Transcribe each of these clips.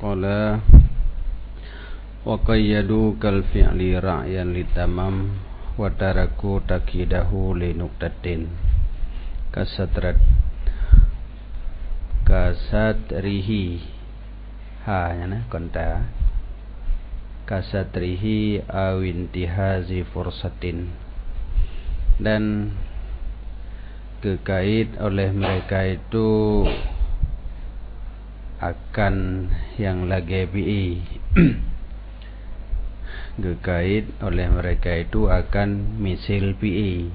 qala wa qayyadu kal fi'li ra'yan litamam wa taraku takidahu li nuqtatin kasatrihi konta kasatrihi awintihazi fursatin, dan kekait oleh mereka itu akan yang lagi pi kekait oleh mereka itu akan misil pi,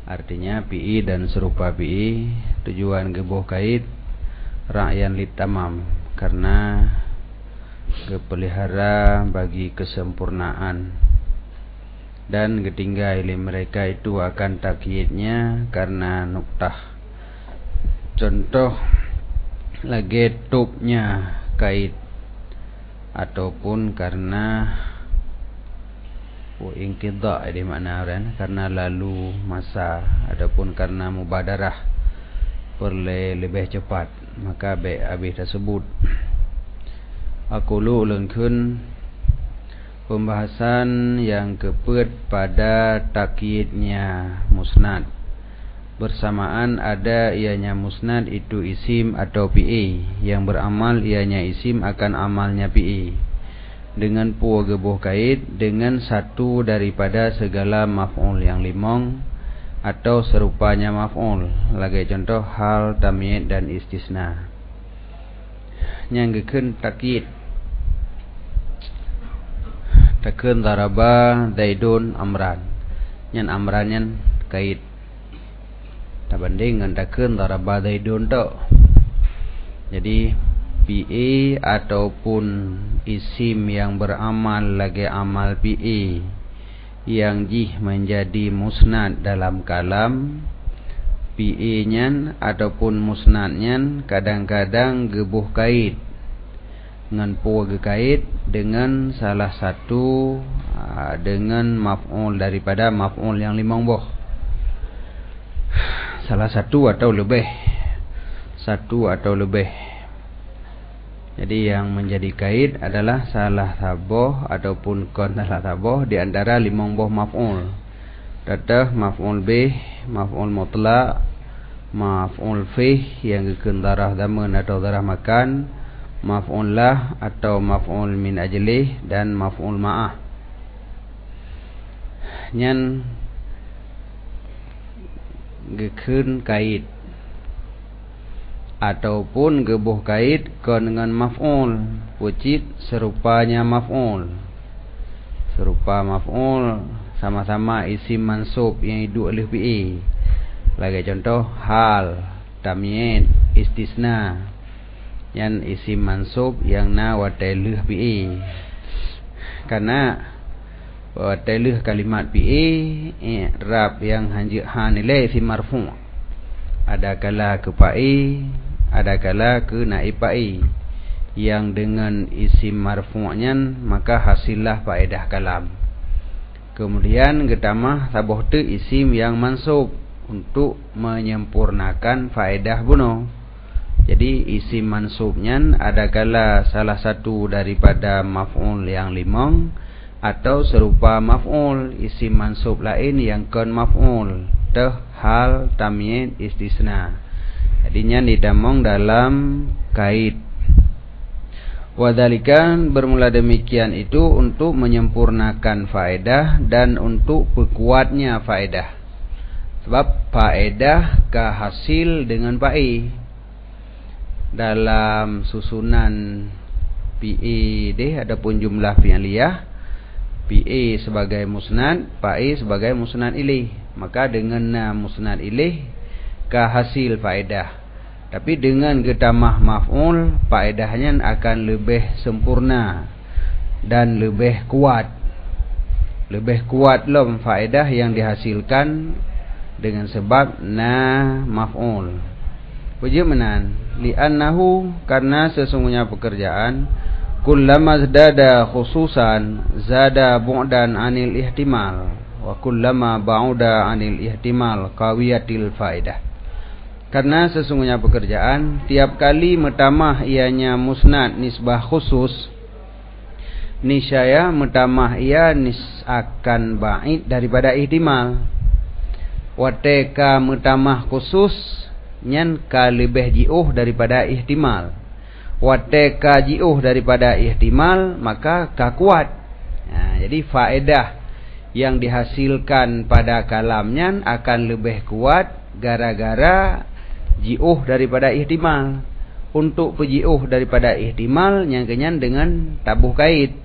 artinya pi dan serupa pi, tujuan gebuh kait ra'yan litamam, karena kepelihara bagi kesempurnaan, dan ketinggai mereka itu akan takyidnya karena nuktah. Contoh lagi tubnya kait, ataupun karena inqidha di makna kan, karena lalu masa, adapun karena mubadarah perle lebih cepat, maka habis tersebut. Aqulu ulunkeun pembahasan yang kepet pada takyidnya musnad, bersamaan ada ianya musnad itu isim atau pi, yang beramal ianya isim akan amalnya pi, dengan pu gebuh kait dengan satu daripada segala maf'ul yang limong atau serupanya maf'ul. Lagi contoh hal, tamyiz dan istisna. Nyanggekeun takyid takun daraba zaidun amran, nyan amran nyan kait tabanding dengan takun daraba zaidun to. Jadi pi ataupun isim yang beramal lagi amal pi yang jih menjadi musnad dalam kalam, pi nyan ataupun musnad nyan kadang-kadang gebuh kait dengan pu gekait dengan salah satu dengan maf'ul daripada maf'ul yang limang boh, salah satu atau lebih, satu atau lebih. Jadi yang menjadi kait adalah salah saboh ataupun kon salah saboh di antara limang boh maf'ul. Datah maf'ul bih, maf'ul mutlaq, maf'ul fih yang gekeun darah daman atau darah makan, maf'ul lah atau maf'ul min ajlih, dan maf'ul ma'ah. Nyan gekeun kait ataupun gebuh kait kon dengan maf'ul, wujud serupanya maf'ul, serupa maf'ul, sama-sama isim mansub yang hidup oleh pi. Lagi contoh hal, tamyiz, istisna, yang isim mansub yang na watailih pi, karena watailih kalimat pi i'rab yang hanilai isim marfu', ada kala ke pai, ada kala ke naib pai, yang dengan isim marfu'nya maka hasillah faedah kalam. Kemudian getamah saboh tu isim yang mansub untuk menyempurnakan faedah bunuh. Jadi isim mansubnya ada kala salah satu daripada maf'ul yang limang atau serupa maf'ul isim mansub lain yang kon maf'ul, teh hal, tamyiz, istisna. Jadinya ditamong dalam kait. Wadhalikan bermula demikian itu untuk menyempurnakan faedah dan untuk berkuatnya faedah. Sebab faedah kehasil dengan pai. Dalam susunan pi deh adapun jumlah fi'liyah, pi sebagai musnad, pai sebagai musnad ilih, maka dengan musnad ilih kehasil faedah. Tapi dengan getamah maf'ul, faedahnya akan lebih sempurna dan lebih kuat. Lebih kuat lom faedah yang dihasilkan dengan sebab na maf'ul. Bagaimana? Li'annahu, karena sesungguhnya pekerjaan kullama zdada khususan zada bu'dan anil ihtimal, wa kullama ba'uda anil ihtimal qawiyatil faedah. Karena sesungguhnya pekerjaan tiap kali metamah ianya musnad nisbah khusus, niscaya metamah ia akan ba'id daripada ihtimal. Wateka metamah khusus nyan ka lebih jiuh daripada ihtimal. Wateka jiuh daripada ihtimal maka ka kuat. Jadi faedah yang dihasilkan pada kalamnya akan lebih kuat gara-gara jiuh daripada ihtimal. Untuk pejiuh daripada ihtimal yang kenyan dengan tabuh kait.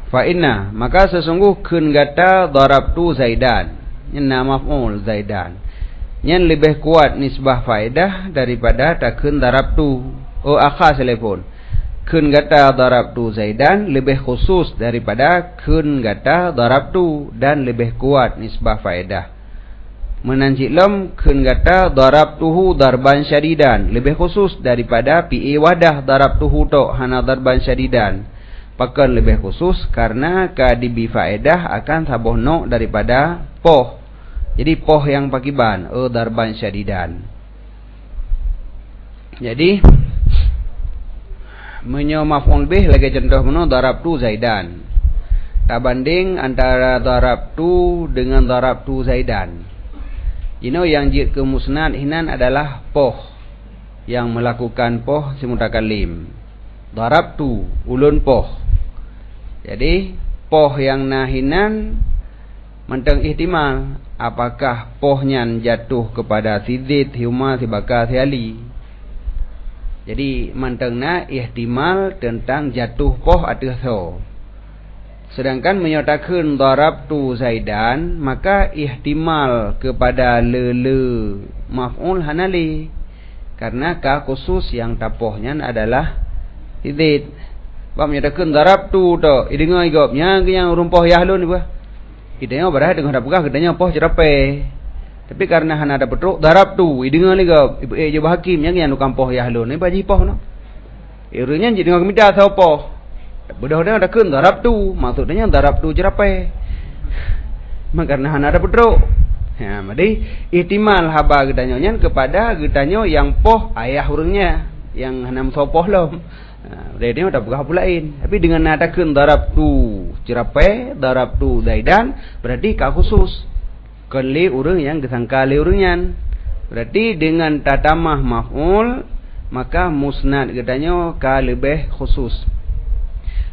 Fa inna, maka sesungguh kun gata darabtu Zaidan, inna maf'ul Zaidan, yang lebih kuat nisbah faedah daripada takun darabtu. Akha telepon. Kun gata darabtu Zaidan lebih khusus daripada kun gata darabtu dan lebih kuat nisbah faedah. Menancik lam kun gata darabtuhu darban syadidan lebih khusus daripada pi wadah darabtuhu tok hana darban syadidan. Pakan lebih khusus karena kadibi faedah akan sabuh no daripada poh. Jadi poh yang pakiban darban syadidan. Jadi menyo maf'ul bih lagi contoh meno darabtu Zaidan. Tak banding antara darabtu dengan darabtu Zaidan. Yang jid ke musnad hinan adalah poh yang melakukan poh si mutakalim. Darabtu ulun poh. Jadi poh yang nahinan menteng ihtimal apakah pohnya jatuh kepada si Zid, Huma, si Bakar, si Ali. Jadi mentengna ihtimal tentang jatuh poh atau so. Sedangkan menyatakan darabtu Zaidan maka ihtimal kepada le maf'ul hanali. Karena ka khusus yang tapohnya adalah si Zid. Bab menyatakan darabtu tu, dengar igapnya yang rumpoh yahlun ni bah. Idanya berah dengan dapugah gedanya poh cerape. Tapi karena hana ada betruk darabtu, dengar ligap ibu je hakim yang nukam poh yahlun ni baji poh no. Irunya jadi dengan kemida sao poh. Budak-budak ada kun darabtu, maksudnya darabtu cerape. Karena hana ada betruk. Ya, jadi ihtimal haba gedanya kepada gedanya yang poh ayah urangnya yang hana sopoh lom. Dia udah buka pulain. Tapi dengan nadakan darabtu cerape, darabtu Zaidan, berarti ka khusus. Kali urang yang gesangka le urangnya. Berarti dengan tatamah maf'ul maka musnad gedanya ka lebih khusus.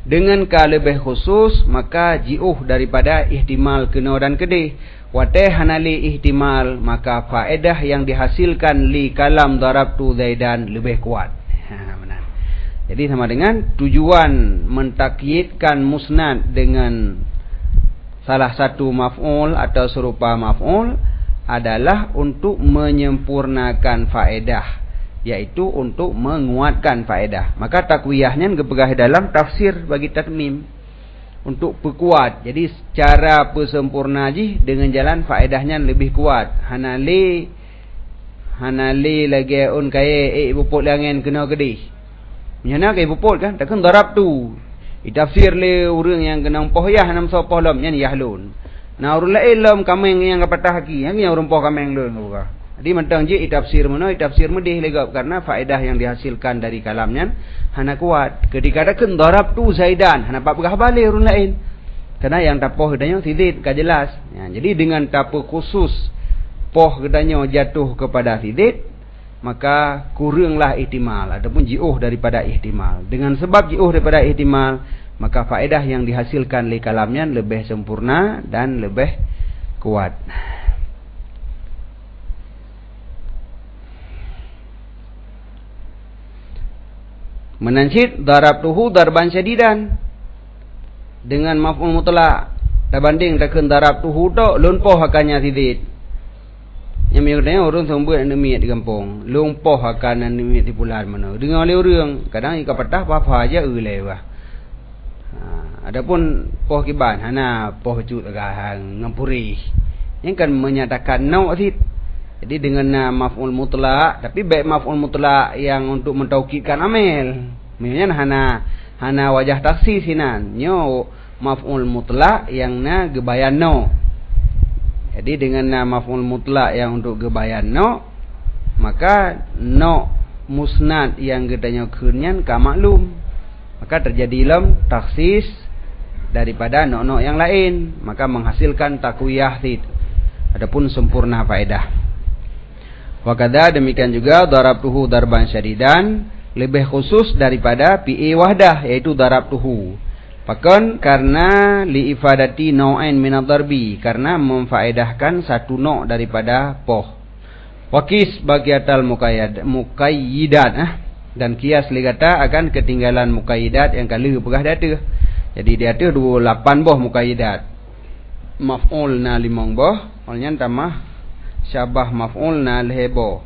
Dengan ka lebih khusus maka jiuh daripada ihtimal kena dan kedih. Wateh hanali ihtimal maka faedah yang dihasilkan li kalam darabtu Zaidan lebih kuat. Jadi sama dengan tujuan mentakyidkan musnad dengan salah satu maf'ul atau serupa maf'ul adalah untuk menyempurnakan faedah, yaitu untuk menguatkan faedah. Maka takwiyahnya kepegah dalam tafsir bagi takmim untuk perkuat. Jadi secara persempurna ji dengan jalan faedahnya lebih kuat. Hanali lagi un kaya buput langan kena gedih. Nyana kaya buput kan, takkan darabtu. Itafsir le urang yang kena pohyah nam sopoh lam nyan yahlun. Na urang lain lam kameng yang kapatah haki, yang urang poh kameng lun buka. Jadi mentang je itafsir mana, itafsir medih legap karena faedah yang dihasilkan dari kalamnya hana kuat. Kedikatakan darabtu Zaidan, hana pak pegah balik urang lain. Karena yang tapoh gedanya sidid ka jelas. Ya, jadi dengan tapo khusus poh gedanya jatuh kepada sidid, maka kuranglah ihtimal ataupun jiuh daripada ihtimal. Dengan sebab jiuh daripada ihtimal, maka faedah yang dihasilkan li kalamnya lebih sempurna dan lebih kuat. Menancit darabtuhu darban syadidan dengan maf'ul mutlak. Tabanding takun darabtuhu tok lun poh akannya sidid. Yang misalnya orang sambut anemia di kampung, lumpuh akan anemia di pulau mana. Dengar oleh orang, kadang ika patah apa aja ulewah. Adapun poh kiban, hana poh cut agak ngampuri. Yang kan menyatakan nau asid. Jadi dengan maf'ul mutlak, tapi baik maf'ul mutlak yang untuk mentaukidkan amil. Misalnya hana wajah taksi sinan. Nyo maf'ul mutlak yang na gebayan no. Jadi dengan maf'ul mutlak yang untuk gebayan no, maka no musnad yang gedanya kunyan ka maklum, maka terjadi lam taksis daripada no yang lain, maka menghasilkan takwiyah tid. Adapun sempurna faedah. Wakada demikian juga darabtuhu darban syadidan lebih khusus daripada PA wahdah, yaitu darabtuhu. Bahkan karena liifadati nau'ain minad darbi, karena memfaedahkan satu no' daripada poh. Wakis bagiatal muqayyidat dan kias ligata akan ketinggalan muqayyidat yang kala pegah data. Jadi dia ada 28 boh muqayyidat. Maf'ul na 5 boh, olnya tambah syabah maf'ul na lehbo.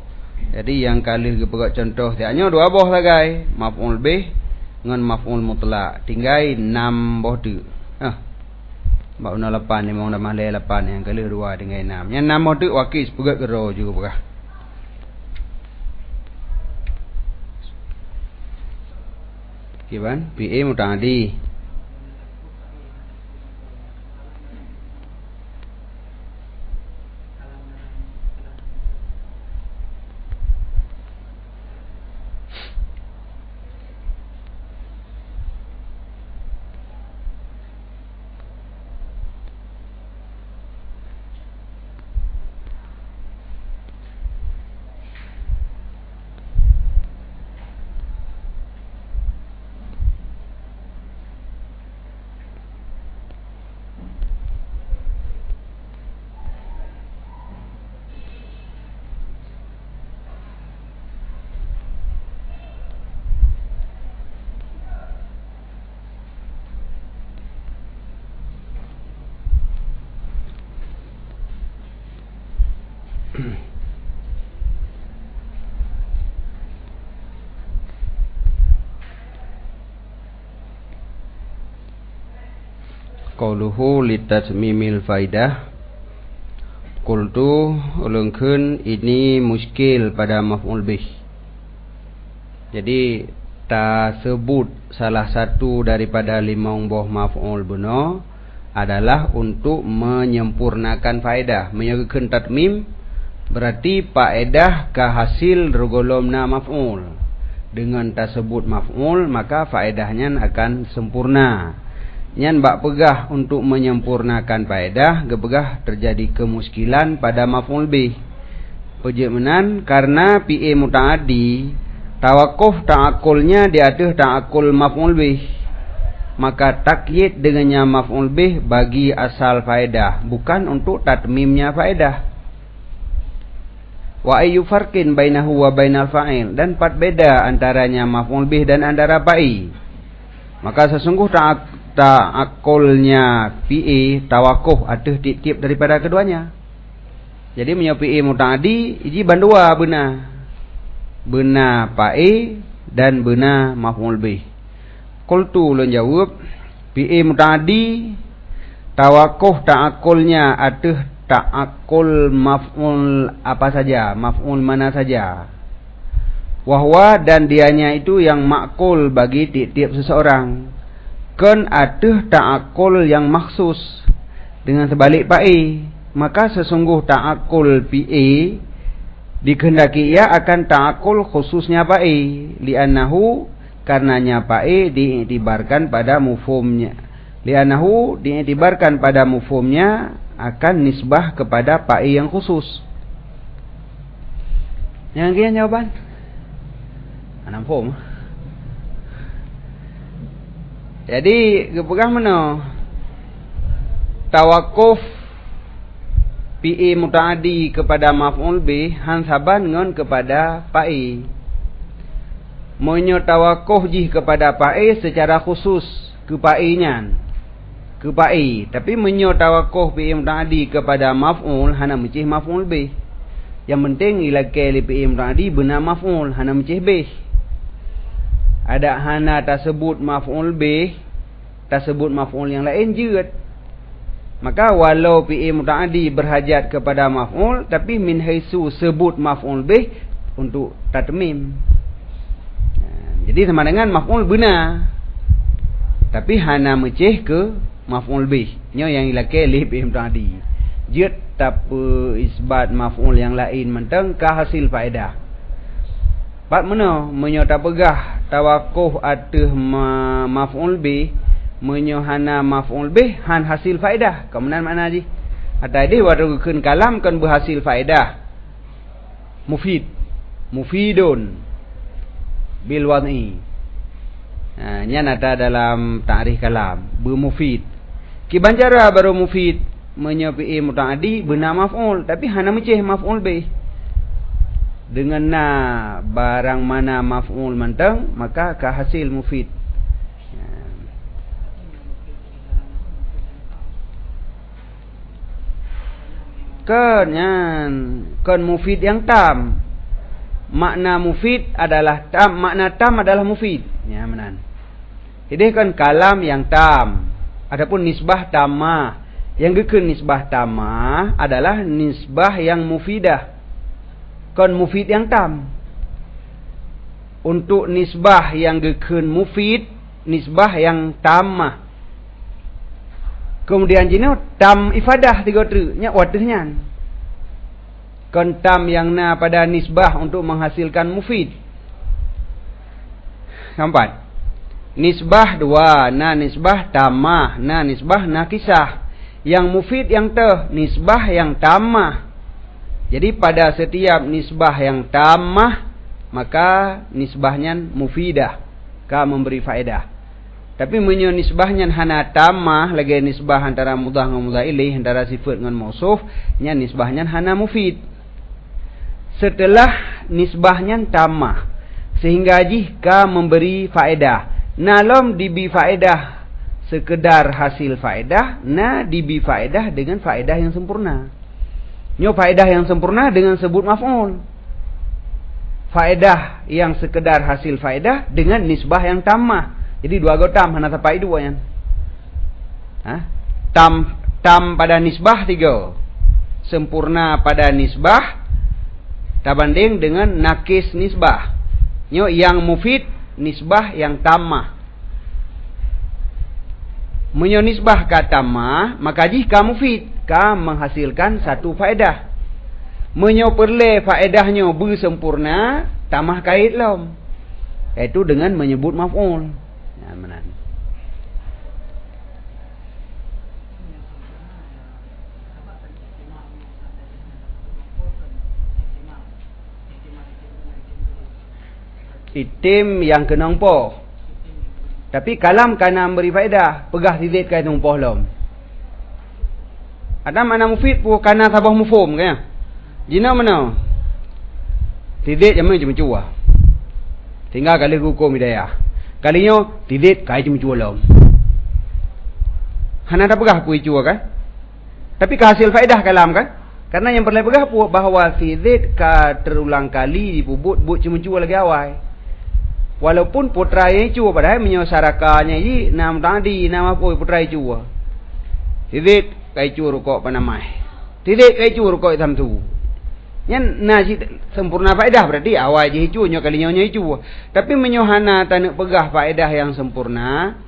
Jadi yang kali geperak contoh tiaknya 2 boh sagai, maf'ul bih dengan maf'ul mutlak. Tinggal 6 boh tu. Bak una 8 ni memang dah malai 8 yang kali 2 dengan 6. Yang 6 boh tu wakis pegat gero juga pegah. Kiban PA muta'addi. Qauluhu litatmimil faidah. Qultu ulungkeun ini muskil pada maf'ul bih. Jadi ta sebut salah satu daripada 5 buah maf'ul benar adalah untuk menyempurnakan faedah. Menyagakan tatmim berarti faedah ka hasil rugolomna maf'ul. Dengan tersebut maf'ul maka faedahnya akan sempurna. Nyan bak pegah untuk menyempurnakan faedah, gepegah terjadi kemuskilan pada maf'ul bih. Pejemanan karena PA muta'addi, tawakuf ta'akulnya di atas ta'akul maf'ul bih. Maka takyid dengannya maf'ul bih bagi asal faedah, bukan untuk tatmimnya faedah. Wa ayyu farqin bainahu wa bainal fa'il, dan pat beda antaranya maf'ul bih dan antara fa'i. Maka sesungguh ta'akulnya PA tawakuf atas tiap-tiap daripada keduanya. Jadi punya PA muta'addi iji bandua benar. Benar fa'i dan benar maf'ul bih. Qultu ulun jawab PA muta'addi tawakuf ta'akulnya atas ta'akul maf'ul apa saja, maf'ul mana saja. Wahwa dan dianya itu yang makul bagi tiap-tiap seseorang. Kan ada ta'akul yang maksus dengan sebalik pa'i. Maka sesungguh ta'akul PA dikehendaki ia akan ta'akul khususnya pa'i. Li'annahu karenanya pa'i diiktibarkan pada mufhumnya. Li'annahu diiktibarkan pada mufhumnya akan nisbah kepada pa'i yang khusus. Yang kian jawaban? Anam form. Jadi kepegang mana? Tawakuf PA muta'addi kepada maf'ul bih hansaban ngon kepada pa'i. Monyo tawakuf jih kepada pa'i secara khusus ke pa'inya. Ke pa'i, tapi monyo tawakuf PA muta'addi kepada maf'ul hana mecih maf'ul bih. Yang penting ilakai li PA muta'addi benar maf'ul hana mecih bih. Ada hana tersebut maf'ul bih, tersebut maf'ul yang lain jeut. Maka walau PA muta'addi berhajat kepada maf'ul, tapi min haisu sebut maf'ul bih untuk tatmim. Jadi sama dengan maf'ul benar, tapi hana mecih ke maf'ul bih. Nyo yang ilakai li PA muta'addi. Jeut ataupun isbat maf'ul yang lain mentang ka hasil faedah. Pak mana menyota pegah tawakuh ateh maf'ul bih menyohana maf'ul bih han hasil faedah. Kemudian makna ji? Tadi waktu keun kalam kan berhasil faedah. Mufid, mufidun bil wad'i. Nya ada dalam ta'rif kalam bermufid. Ki bancara baru mufid menyopi mutaaddi benar maf'ul tapi hana meceh maf'ul bih. Dengan na barang mana maf'ul mentang maka ka hasil mufid. Kan mufid yang tam. Makna mufid adalah tam, makna tam adalah mufid. Ya menan. Jadi kan kalam yang tam. Adapun nisbah tamah. Yang gekeun nisbah tamah adalah nisbah yang mufidah. Kan mufid yang tam. Untuk nisbah yang gekeun mufid, nisbah yang tamah. Kemudian jino tam ifadah tiga tu nya wadahnya. Kan tam yang na pada nisbah untuk menghasilkan mufid. Nampak? Nisbah dua, na nisbah tamah, na nisbah nakisah. Yang mufid yang teh nisbah yang tamah. Jadi pada setiap nisbah yang tamah maka nisbahnya mufidah, ka memberi faedah. Tapi menyo nisbahnya hana tamah lagi nisbah antara mudhaf dengan mudhaf ilaih, antara sifat dengan mausuf, nya nisbahnya hana mufid. Setelah nisbahnya tamah sehingga jika memberi faedah. Nalom dibi faedah sekedar hasil faedah, na dibi faedah dengan faedah yang sempurna. Nyo faedah yang sempurna dengan sebut maf'ul. Faedah yang sekedar hasil faedah dengan nisbah yang tamah. Jadi dua gotam hana tapai dua yang. Tam pada nisbah tiga. Sempurna pada nisbah tabanding dengan nakis nisbah. Nyo yang mufid nisbah yang tamah. Menyo nisbah ka tamah maka jika mufid ka menghasilkan satu faedah. Menyo perle faedahnya bersempurna tamah kait lom. Iaitu dengan menyebut maf'ul. Ya menan. Itim yang kena empoh. Tapi kalam kana memberi faedah, pegah tidik kait empoh lom. Ada mana mufid pu kana sabah mufhum kan? Jina mana? Tidik jaman cuma cua. Tinggal kali hukum hidayah. Kalinya tidik kait cuma cua lom. Hana ada pegah pu cua kan? Tapi kehasil faedah kalam kan? Karena yang perlu pegah pu bahawa tidik ka terulang kali dipubut but cuma cua lagi awal. Walaupun putra yang cua padahal menyosarakannya ini nam tadi nama poi putra yang cua. Tidik kai cua rukuk panamai. Tidik kai cua rukuk hitam tu. Yang nasi sempurna faedah berarti awal je cua nyo kali nyo cua. Tapi menyohana tanak pegah faedah yang sempurna.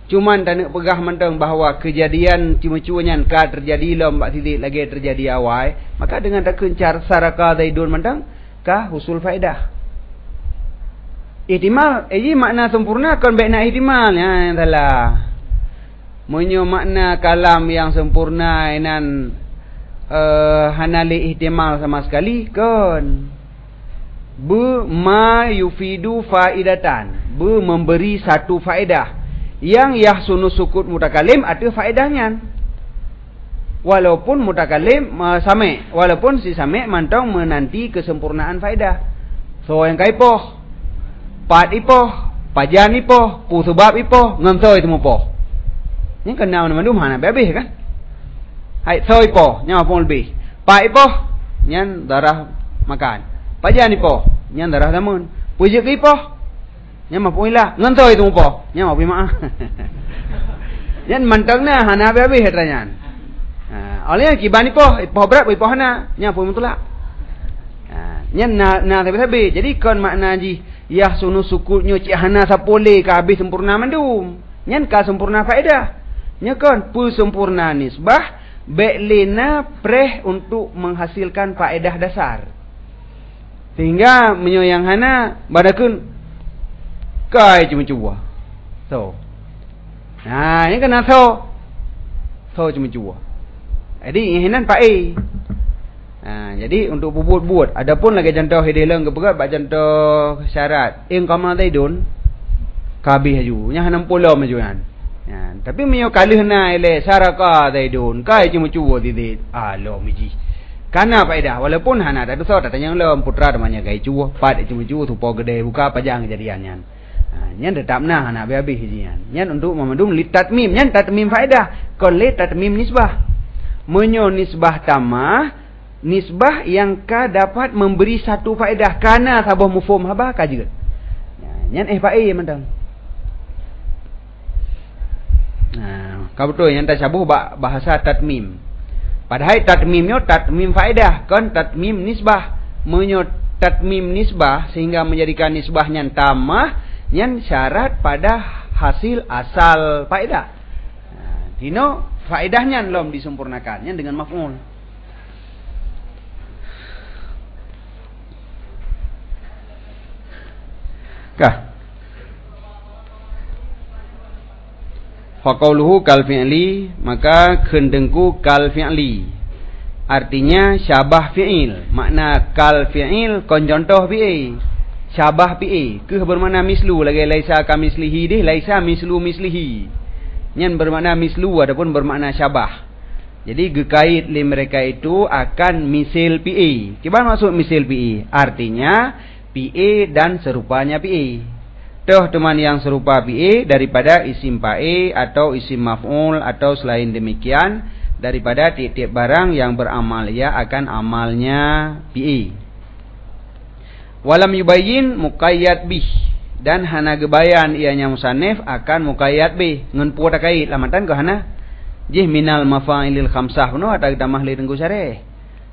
Cuman tanak pegah mentang bahawa kejadian cuma cuanya ka terjadi lom bak tidik lagi terjadi awal. Maka dengan tak kencar saraka zaidun mentang ka husul faedah. Ihtimal, makna sempurna kan baik nak ihtimal ya, salah. Menyo makna kalam yang sempurna inan hanali ihtimal sama sekali kan. Ma yufidu faidatan, memberi satu faedah. Yang yahsunu sukut mutakalim ada faedahnya. Walaupun mutakalim sami, walaupun si sami mantong menanti kesempurnaan faedah. So yang kaipoh pat ipoh, pajan ipoh, pu sebab ipoh, ngamsoi temu poh. Ni kena nama mana bebih kan? Hai soi poh, nyawa pun lebih. Pat ipoh, nyan darah makan. Pajan ipoh, nyan darah tamun. Pujik ipoh, nyan mapu ilah, ngamsoi temu poh, nyan mapu maah. Nyan mantang na hana bebih hetanyan. Oleh kiban ipoh berat ipoh hana, nyan pun mutulak. Nyan na tapi jadi kon makna ji yah sunu sukutnya cik hana sapole ka habis sempurna mandum. Nyan ka sempurna faedah. Nya kan pu sempurna nisbah Beklina preh untuk menghasilkan faedah dasar. Sehingga menyoyang hana badakun kai cuma-cuma. So. Nah, ini kena so. So cuma-cuma. Jadi ihinan pae. Jadi untuk buat. Adapun lagi contoh hidelang ke berat bak contoh syarat. Kamal taidun kabih aju. Nya 60 majuan. Tapi menyo kalih na ile saraka taidun kai cuma-cuma didit. Lo miji. Kana faedah walaupun hana tak dosa tak tanya lom putra namanya gai cuo pat cuma-cuma tupo gede buka pajang kejadiannya. Nyan tetapna hana habis hijian. Nyan untuk memandum li tatmim, nyan tatmim faedah, kon li tatmim nisbah. Menyo nisbah tamah, nisbah yang ka dapat memberi satu faedah kana sabah mufhum haba ka juga. Nyan fae mandang. Kau betul yang tasabuh bahasa tatmim. Padahal tatmimnya tatmim faedah, kan tatmim nisbah. Menyo tatmim nisbah sehingga menjadikan nisbahnya tamah, yang syarat pada hasil asal faedah. Dino faedahnya belum disempurnakannya dengan maf'ul. Kah? Faqauluhu kal fi'li, maka kendengku kal fi'li. Artinya syabah fi'il. Makna kal fi'il kon contoh fi'il. Syabah fi'il. Ke bermakna mislu lagi laisa kamislihi deh, laisa mislu mislihi. Nyan bermakna mislu adapun bermakna syabah. Jadi gekait li mereka itu akan misil fi'il. Gimana maksud misil fi'il? Artinya fi'il dan serupanya fi'il. Toh teman yang serupa fi'il daripada isim fa'il atau isim maf'ul atau selain demikian daripada tiap-tiap barang yang beramal ia akan amalnya fi'il. Walam yubayyin muqayyad bih, dan hana gebayan ianya musannif akan muqayyad bih ngan pu takait lamatan ke hana jih minal mafa'ilil khamsah puno ada tamah li tengku syareh.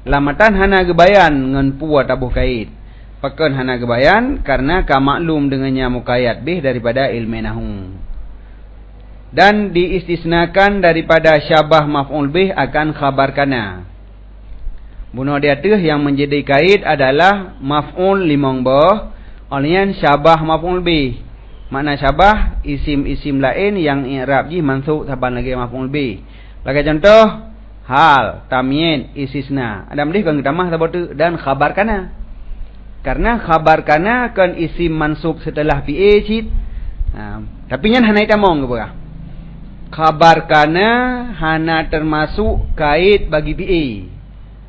Lamatan hana gebayan ngan pu tabuh kait. Pakan hana gebayan karena ka maklum dengannya muqayyad bih daripada ilmu nahwu. Dan diistisnakan daripada syabah maf'ul bih akan khabar kana. Bunuh dia tuh yang menjadi kait adalah maf'ul limong boh, olehnya syabah maf'ul bih. Makna syabah isim-isim lain yang i'rab ji mansub saban lagi maf'ul bih. Lagi contoh hal, tamyin, istisna. Ada mendih kan tamah sabatu dan khabar kana. Karena khabar kana kan isim mansub setelah fi'il cit. Tapi nyan hana itamong ke berah. Khabar kana hana termasuk kait bagi fi'il.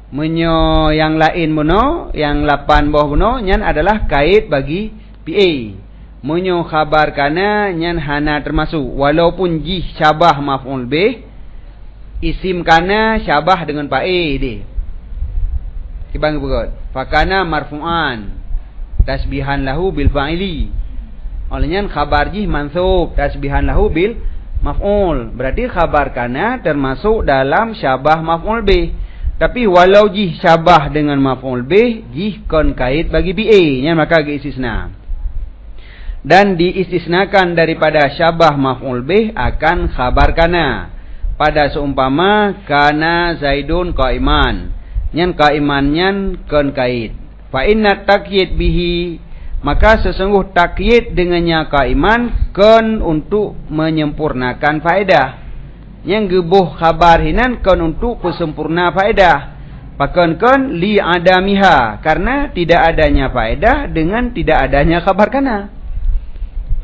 Menyo yang lain mono, yang 8 bawah mono nyan adalah kait bagi fi'il. Menyo khabar kana nyan hana termasuk walaupun jih syabah maf'ul bih, isim kana syabah dengan fa'il dia. Kibang berikut. Fakana marfu'an tasbihan lahu bil fa'ili. Olehnya khabar jih mansub tasbihan lahu bil maf'ul. Berarti khabar kana termasuk dalam syabah maf'ul bih. Tapi walau jih syabah dengan maf'ul bih, jih kon kait bagi bi'e-nya maka istisna. Dan diistisnakan daripada syabah maf'ul bih akan khabar kana. Pada seumpama kana Zaidun qaiman. Nyan kaiman nyan kon kait. Fa inna takyid bihi, maka sesungguh takyid dengannya kaiman kon untuk menyempurnakan faedah. Yang gebuh khabar hinan kon untuk pesempurna faedah. Pakon kon li adamiha, karena tidak adanya faedah dengan tidak adanya khabar kana.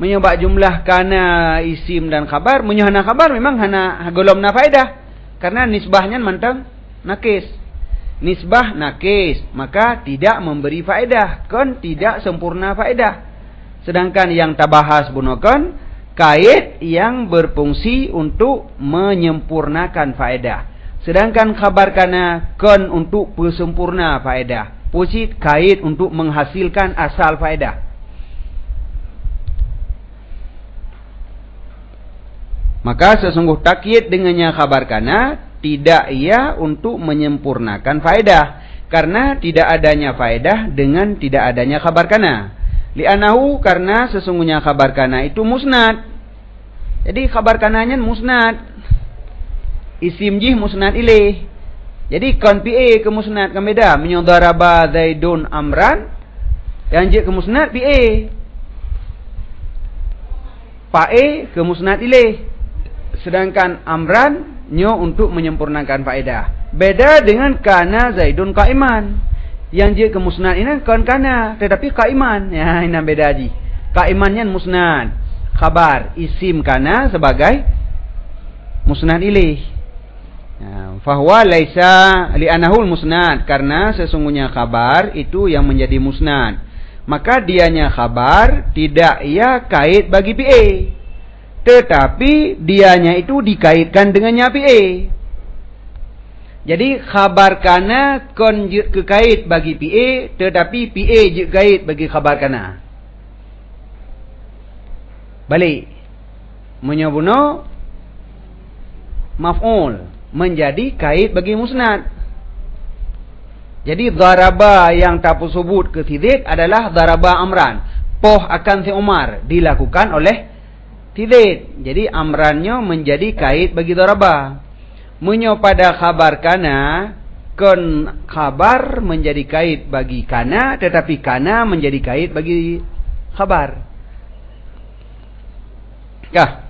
Menyebab jumlah kana isim dan khabar, menyuhana khabar memang hana golomna faedah. Karena nisbahnya mantang nakis. Nisbah nakis, maka tidak memberi faedah, kon tidak sempurna faedah. Sedangkan yang tabahas bunokan kait yang berfungsi untuk menyempurnakan faedah. Sedangkan khabar kana kon untuk pesempurna faedah. Pusit kait untuk menghasilkan asal faedah. Maka sesungguh takyid dengannya khabar kana tidak ia untuk menyempurnakan faedah, karena tidak adanya faedah dengan tidak adanya khabar kana. Li'anahu, karena sesungguhnya khabar kana itu musnad. Jadi khabar kananya musnad. isim jih musnad ilaih. Jadi kon PA ke musnad kan beda. Daraba Zaidun Amran, yang je ke musnad PA. Fa'e ke musnad ilaih. Sedangkan Amran nyo untuk menyempurnakan faedah. Beda dengan kana Zaidun qaiman. Yang je ke musnad ini kon kana, tetapi qaiman. Ya, ini beda ji. Qaimannya musnad, khabar, isim kana sebagai musnad ilaih. Fahuwa laisa li'anahul musnad, karena sesungguhnya khabar itu yang menjadi musnad. Maka dianya khabar tidak ia kait bagi PA, tetapi dianya itu dikaitkan dengannya PA. Jadi khabar kana kon ke kait bagi PA, tetapi PA je kait bagi khabar kana. Balik menyobuno maf'ul menjadi kait bagi musnad. Jadi daraba yang tak sebut ke tidid adalah daraba Amran. Poh akan si Umar dilakukan oleh tidid. Jadi Amrannya menjadi kait bagi daraba. Menyo pada khabar kana, kon khabar menjadi kait bagi kana, tetapi kana menjadi kait bagi khabar. Kah?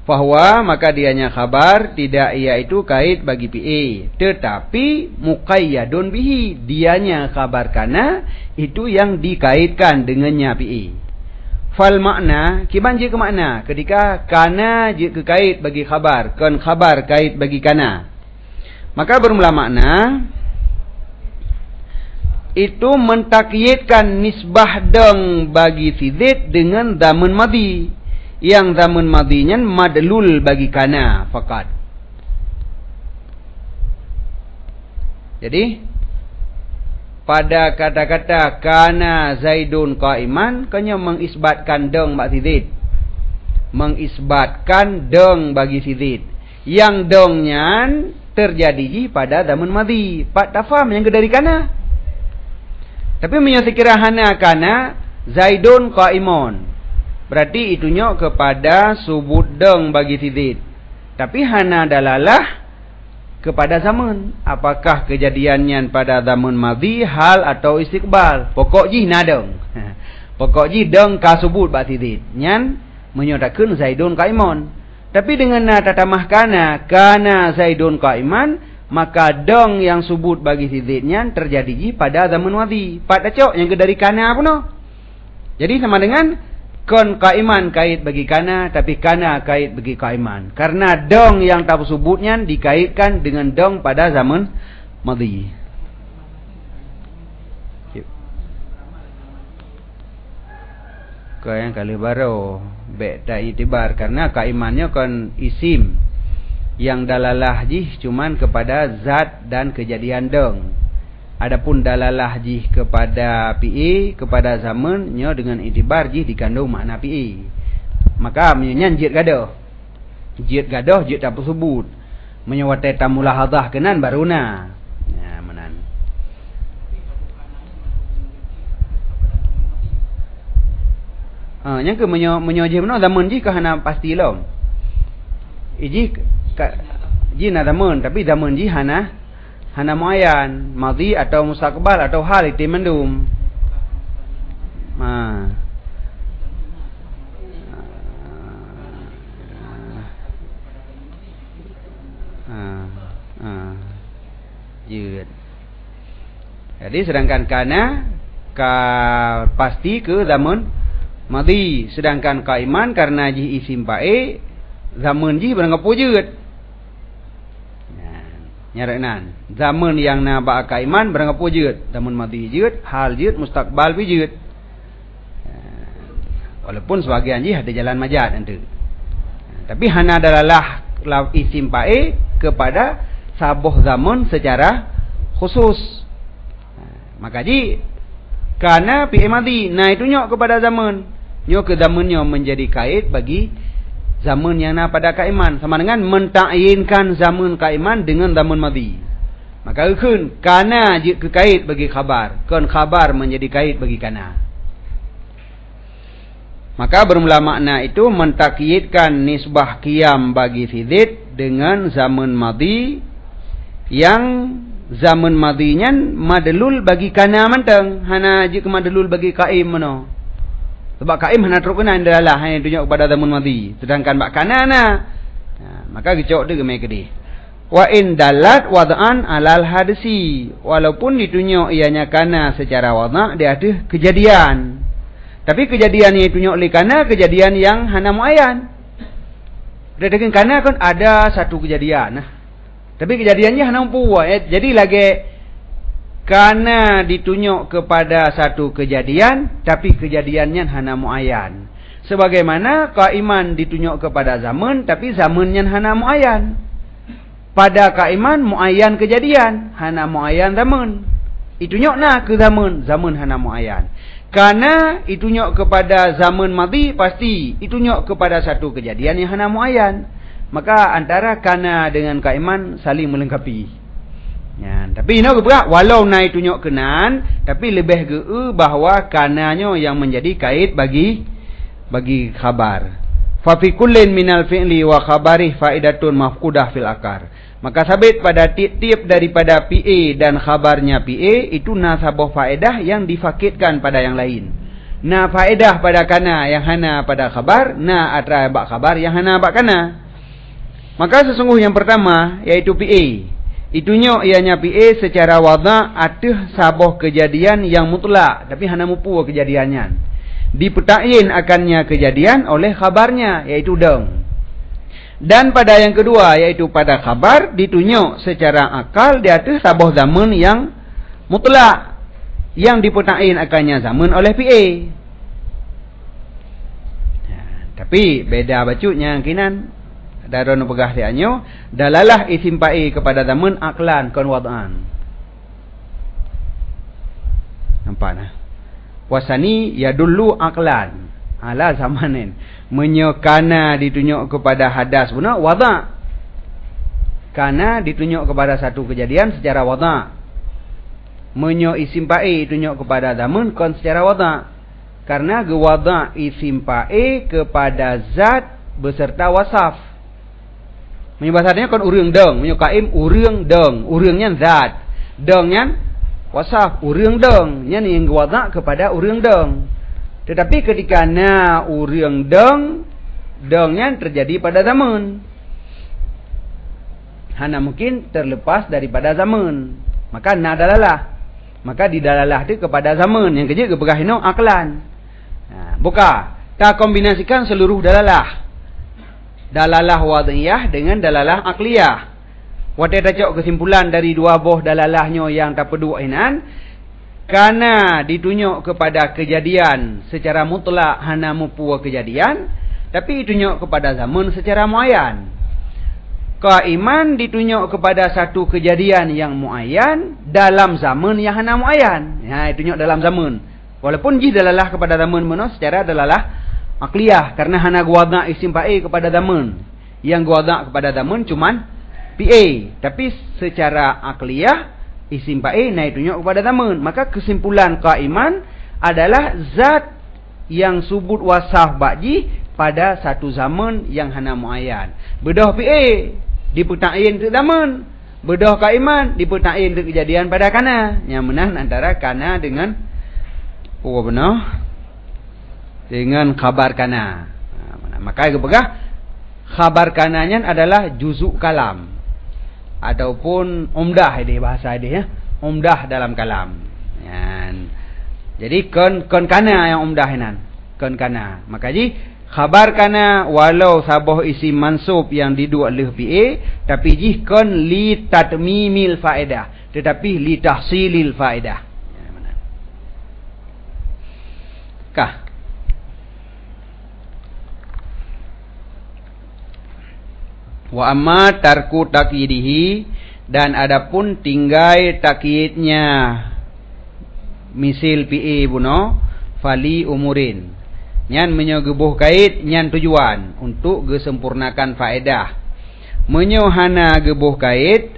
Fahuwa, maka dianya khabar tidak ia itu kait bagi PA, tetapi muqayyadun bihi, dianya khabar kana itu yang dikaitkan dengannya PA. Fal makna kiban je ke makna ketika kana je ke kait bagi khabar, kan khabar kait bagi kana, maka bermula makna itu mentakyidkan nisbah deng bagi tidid dengan zaman madhi, yang zaman madhinya madlul bagi kana fakat. Jadi pada kata-kata kana Zaidun qaiman, kanya mengisbatkan deng bagi tidid, mengisbatkan deng bagi tidid, yang dengnya terjadi pada zaman madhi, pak tafam yang dari kana. Tapi menyesekira hana kana Zaidun qaimun, berarti itunya kepada subut deng bagi tidid. Tapi hana dalalah kepada zaman. Apakah kejadiannya pada zaman madhi, hal atau istiqbal. Pokok ji nadeng. Pokok ji deng ka subut bagi tidid. Nyan menyodakan Zaidun qaimun. Tapi dengan tatamah kana Zaidun qaiman, maka deng yang subut bagi tididnya terjadi ji pada zaman madhi. Pada cok yang dari kana pun. Jadi sama dengan kon qaiman kait bagi kana, tapi kana kait bagi qaiman. Karena dong yang tak sebutnya dikaitkan dengan dong pada zaman madhi. Kau yang kali baru beda itibar, karena qaimannya kon isim yang dalalah jih cuman kepada zat dan kejadian dong. Adapun dalalah jih kepada PE, kepada zamannya dengan itibar jih dikandung makna PE. Maka menyanyi jid gadoh. Jid gadoh jid tak sebut. Menyawate tamulahadah kenan baruna. Ya menan. Yang ke menyojih mana zaman jih kahana pasti law. Iji jih na zaman, tapi zaman jih hana muayyan, madhi atau mustaqbal atau hal itu mendum. Jid. Jadi sedangkan kana pasti ke zaman madhi, sedangkan qaiman karena ji isim pae zaman ji berangkat pujud. Nyaranan zaman yang na ba qaiman berangkat pujud, zaman madhi jud, hal jud, mustaqbal jud. Walaupun sebagian ji ada jalan majaz nanti. Tapi hana adalah isim pae kepada sabuh zaman secara khusus. Maka ji kana fi'il madhi, nah itu nyok kepada zaman. Nyok ke zamannya menjadi kait bagi zaman yang na pada qaiman, sama dengan mentakyinkan zaman qaiman dengan zaman madhi. Maka kun kana ji ke kait bagi khabar, kon khabar menjadi kait bagi kana. Maka bermula makna itu mentakyidkan nisbah qiyam bagi tidid dengan zaman madi yang zaman madinya madlul bagi kana manteng, hana je ke madlul bagi qaim mano. Sebab qaim hana teruk kena indalah hanya tunjuk kepada zaman madi, sedangkan bak kana nah. Maka gecok dia gemai kedih. Wa in dalat wad'an alal hadisi, walaupun ditunjuk ianya kana secara wadha' dia ada kejadian. Tapi kejadian yang ditunjuk oleh kana kejadian yang hana muayyan. Dia dengan kana kan ada satu kejadian nah. Tapi kejadiannya hana mampu jadi lagi kana ditunjuk kepada satu kejadian tapi kejadiannya hana muayyan. Sebagaimana qaiman ditunjuk kepada zaman tapi zamannya hana muayyan. Pada qaiman muayyan kejadian, hana muayyan zaman. Ditunjuk nah ke zaman, zaman hana muayyan. Kana ditunjuk kepada zaman madi pasti ditunjuk kepada satu kejadian yang hana muayyan. Maka antara kana dengan qaiman saling melengkapi. Ya, tapi ini berat walau naik tunjuk kenan tapi lebih ge bahawa kananya yang menjadi kait bagi khabar. Fa fi kullin minal fi'li wa khabarih faidatun mafqudah fil akar. Maka sabit pada tiap-tiap daripada PA dan khabarnya PA itu nasabah faedah yang difakitkan pada yang lain. Na faedah pada kana yang hana pada khabar, na atra bak khabar yang hana bak kana. Maka sesungguhnya yang pertama yaitu PA. Itunyo ianya PA secara wadha' atih sabah kejadian yang mutlak tapi hana mupu kejadiannya. Dipetain akannya kejadian oleh khabarnya yaitu deng. Dan pada yang kedua yaitu pada khabar ditunjuk secara akal di atas sabah zaman yang mutlak yang dipetain akannya zaman oleh PA. Tapi beda bacutnya kinan. Daron pegah dianyo dalalah isim pa'i kepada zaman aklan kon wad'an. Nampak nah. Wasani yadullu aklan ala zamanin. Menyokana ditunjuk kepada hadas guna wadha'. Kana ditunjuk kepada satu kejadian secara wadha'. Menyo isim pa'i ditunjuk kepada zaman kon secara wadha'. Karena gewadha' isim pa'i kepada zat beserta wasaf. Menyebasarnya kan urang deng, menyukaim urang deng, urangnya zat, dengnya wasaf, urang deng, nya yang wadha' kepada urang deng. Tetapi ketika na urang deng, dengnya terjadi pada zaman. Hana mungkin terlepas daripada zaman. Maka na dalalah. Maka di dalalah itu kepada zaman. Yang kejap kepegahino aklan. Buka, tak kombinasikan seluruh dalalah. Dalalah wadhiyah dengan dalalah akliyah. Wadah dacok kesimpulan dari dua buah dalalahnya yang tak pedua inan. Karena ditunjuk kepada kejadian secara mutlak hana mupu kejadian. Tapi ditunjuk kepada zaman secara muayyan. Qaiman ditunjuk kepada satu kejadian yang muayyan dalam zaman yang hana muayyan. Ya, ditunjuk dalam zaman. Walaupun jih dalalah kepada zaman mana secara dalalah akliyah karena hana guwadha' isim pa'i kepada zaman. Yang guwadha' kepada zaman cuman PA. Tapi secara akliyah isim pa'i naik tunjuk kepada zaman. Maka kesimpulan qaiman adalah zat yang subut wasaf ba'ji pada satu zaman yang hana muayyan. Bedah PA dipetain ke zaman. Bedah qaiman dipetain ke kejadian pada kana. Yang menang antara kana dengan apa benar? Dengan khabar kana. Maka kepegah khabar kananya adalah juzuk kalam ataupun umdah ini bahasa dia ya. Umdah dalam kalam. Jadi kon kana yang umdah inan. Kon kana. Maka ji khabar kana walau sabah isim mansub yang didu oleh PA tapi ji kon li tatmimil faedah tetapi li tahsilil faedah. Kah wa amma tarku taqyidihi dan adapun tinggai takyidnya misil PA buno fali umurin nyan menyogebuh kait nyan tujuan untuk gesempurnakan faedah menyohana gebuh kait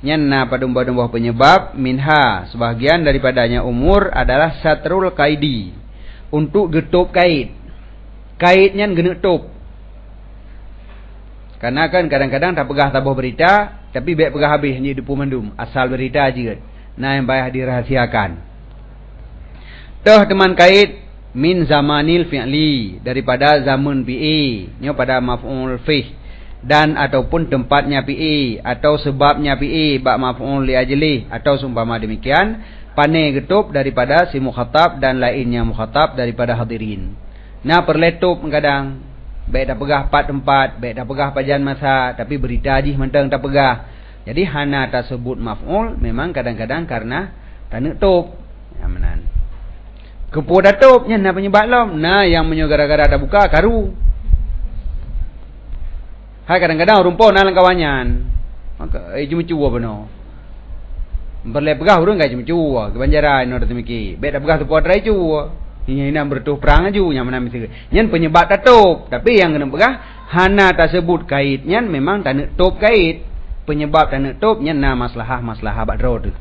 nyan na padumba-dumba penyebab minha sebahagian daripadanya umur adalah satrul qaidi untuk getup kait nyan gena tup. Karena kan kadang-kadang tak pegah tabuh berita, tapi baik pegah habis ni depu mandum. Asal berita je. Nah yang payah dirahasiakan. Toh teman kait min zamanil fi'li, daripada zaman fi'i, nyo pada maf'ul fih, dan ataupun tempatnya fi'i atau sebabnya fi'i bak maf'ul li ajli atau seumpama demikian, pandai getup daripada si mukhatab dan lainnya mukhatab daripada hadirin. Nah perletup kadang baik tak pegah pat tempat, baik tak pegah pajan masa, tapi berita jih mentang tak pegah. Jadi hana tak sebut maf'ul memang kadang-kadang karena tak nak tup. Ya menan. Kepo datup nya na penyebab lam. Nah yang menyo gara-gara tak buka karu. Hai kadang-kadang rumpau na lang kawanyan. Maka cuma cuwa beno. Berle pegah urang gai cuma cuwa, kebanjaran no datemiki. Baik tak pegah tu potrai cuwa. Ini nak bertuh perang aju yang mana mesti. Nyan penyebab tatup, tapi yang kena pegah hana tak sebut kait nyan memang tak nak tup kait. Penyebab tak nak tup nyan na maslahah badro tu.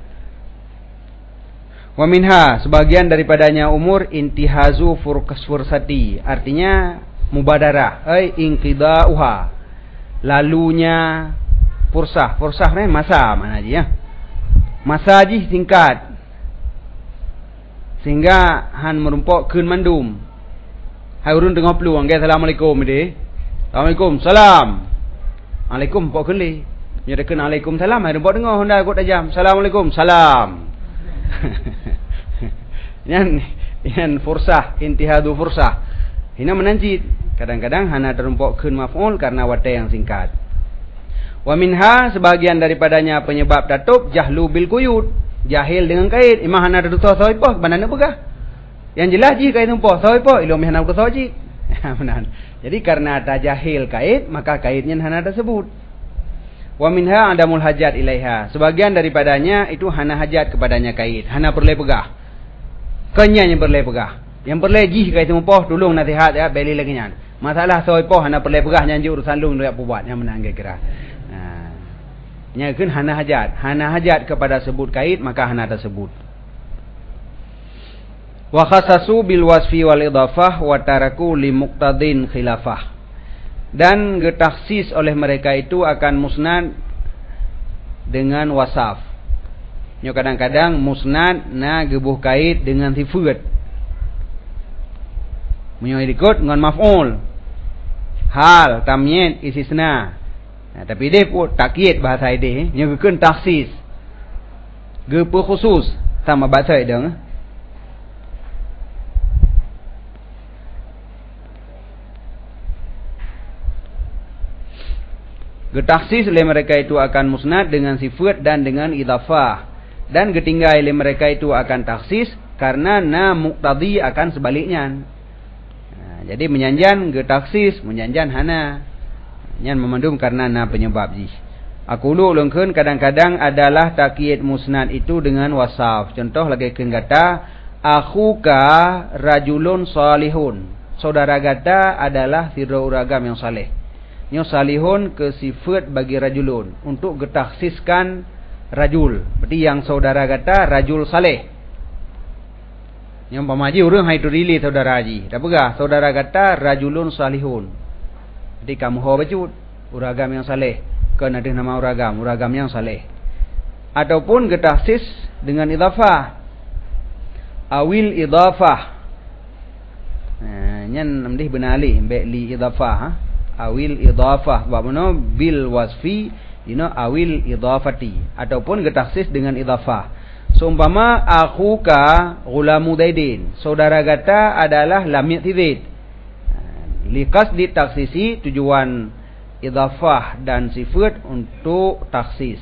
Wa minha sebagian daripadanya umur intihazu fursati, artinya mubadarah, inqidauha, lalunya fursah ni masa mana aja ya. Masa ji singkat. Sehingga han merumpok keun mandum. Hai urun tengah peluang ke assalamualaikum ide. Assalamualaikum, salam. Alaikum pok keun li. Nya dekeun alaikum salam, hai rumpok dengar honda kot tajam. Assalamualaikum, salam. Yan fursah, intihadu fursah. Hina menanjid. Kadang-kadang hana terumpok keun maf'ul karena wadah yang singkat. Wa minha sebagian daripadanya penyebab tatup jahlu bil quyud. Jahil dengan kait. Imah hana ada tuh soipoh, mana nak pegah? Yang jelas ji kait tumpah soipoh, ilmu hana ada soji. Jadi karena ada jahil kait, maka kaitnya hana tersebut. Wa minha adamul hajat ilaiha. Sebagian daripadanya itu hana hajat kepadanya kait, hana perlu pegah. Kenyanya perlu pegah. Yang perlu ji kait tumpah, tolong nasihat ya, beli lagi nyan. Masalah soipoh hana perlu pegah nyan urusan lung dak buat yang menang kira. Nya keun hana hajat kepada sebut kait maka hana tersebut. Wa khasasu bil wasfi wal idhafah wa taraku li muqtadin khilafah. Dan getaksis oleh mereka itu akan musnad dengan wasaf. Nyo kadang-kadang musnad na gebuh kait dengan sifat. Menyo ikut dengan maf'ul. Hal, tamyiz, istisna. Nah, tapi dia pun takyid bahasa dia, nya keun taksis. Gepe khusus sama bahasa dia. Getaksis oleh mereka itu akan musnad dengan sifat dan dengan idhafah. Dan getinggal oleh mereka itu akan taksis karena na muqtadi akan sebaliknya. Nah, jadi menyanjan getaksis, menyanjan hana. Yang memandum karena na penyebab ji. Aku ulungkeun kadang-kadang adalah takyid musnad itu dengan wasaf. Contoh lagi keun kata akhuka rajulun salihun. Saudara kata adalah sira uragam yang saleh. Nyo salihun ke sifat bagi rajulun untuk getaksiskan rajul. Berarti yang saudara kata rajul saleh. Yang pamaji urang haitu rili saudara ji. Tak pegah saudara kata rajulun salihun. Jadi kamu ho bacut uragam yang saleh. Kan ada nama uragam yang saleh. Ataupun getaksis dengan idhafah. Awil idhafah. Nyan namdih benali mbek li idhafah. Awil idhafah. Bagaimana bil wasfi, awil idhafati. Ataupun getaksis dengan idhafah. Seumpama akhuka ghulamu daidin. Saudara kata adalah lam yatidid. Likas di taksisi tujuan idhafah dan sifat untuk taksis.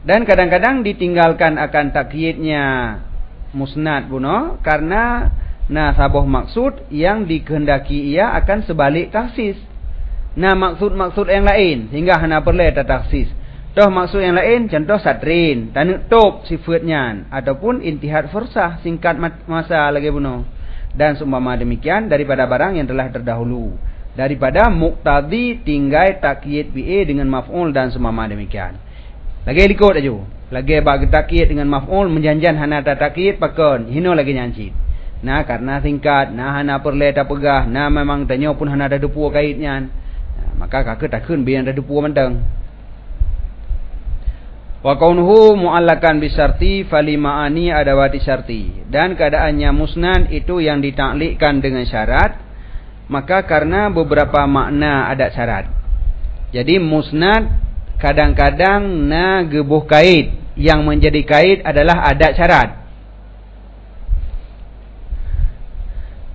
Dan kadang-kadang ditinggalkan akan takyidnya musnad buno karena sabuh maksud yang dikehendaki ia akan sebalik taksis. Maksud-maksud yang lain sehingga hana perlu ada taksis. Toh maksud yang lain contoh satrin, tanuk top sifatnya ataupun intihad fursah singkat masa lagi buno. Dan seumpama demikian daripada barang yang telah terdahulu. Daripada muqtadi tinggal takyid bi'a dengan maf'ul dan seumpama demikian. Lagi likut aja. Lagi bagi takyid dengan maf'ul menjanjan hana takyid pakon. Hino lagi nyancit. Karena singkat, hana perle tak pegah, memang tanya pun hana ada depu kaitnya. maka kakak takun biar ada dupu menteng. Wa kaunuhu mu'allakan bisyarti falima'ani adawati syarti. Dan keadaannya musnad itu yang ditaklikkan dengan syarat, maka karena beberapa makna adat syarat. Jadi musnad kadang-kadang na gebuh kait, yang menjadi kait adalah adat syarat.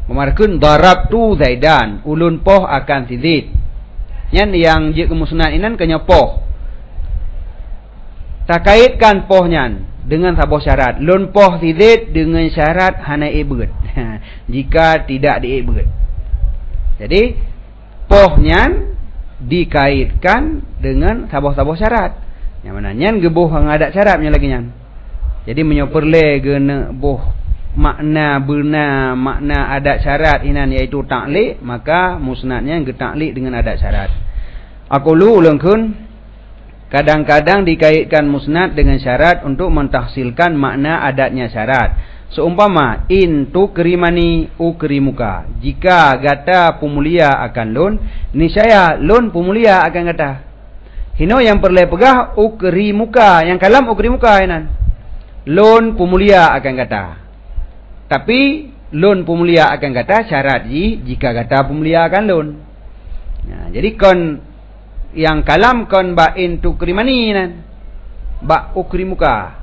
Memarkun darabtu Zaidan, ulun poh akan si Zaid. Yang je ke musnad inan kenya poh. Tak kaitkan pohnya dengan sebuah syarat. Lun poh si Zaid dengan syarat hana ibad. Jika tidak diibad. Jadi pohnya dikaitkan dengan sebuah syarat. Yang mana nyan gebuh ngadat syaratnya lagi nyan. Jadi menyoperle gena boh makna benar makna adat syarat inan iaitu taklik, maka musnadnya getaklik dengan adat syarat. Aku lu ulangkeun kadang-kadang dikaitkan musnad dengan syarat untuk mentahsilkan makna adatnya syarat. Seumpama in tukrimani ukrimuka. Jika gata pumulia akan lun, niscaya lun pumulia akan gata. Hino yang perlu pegah ukrimuka, yang kalam ukrimuka inan. Lun pumulia akan gata. Tapi lun pumulia akan gata syarat jika gata pumulia akan lun. Nah, jadi kon yang kalam kon ba in tukrimani nan ba ukrimuka.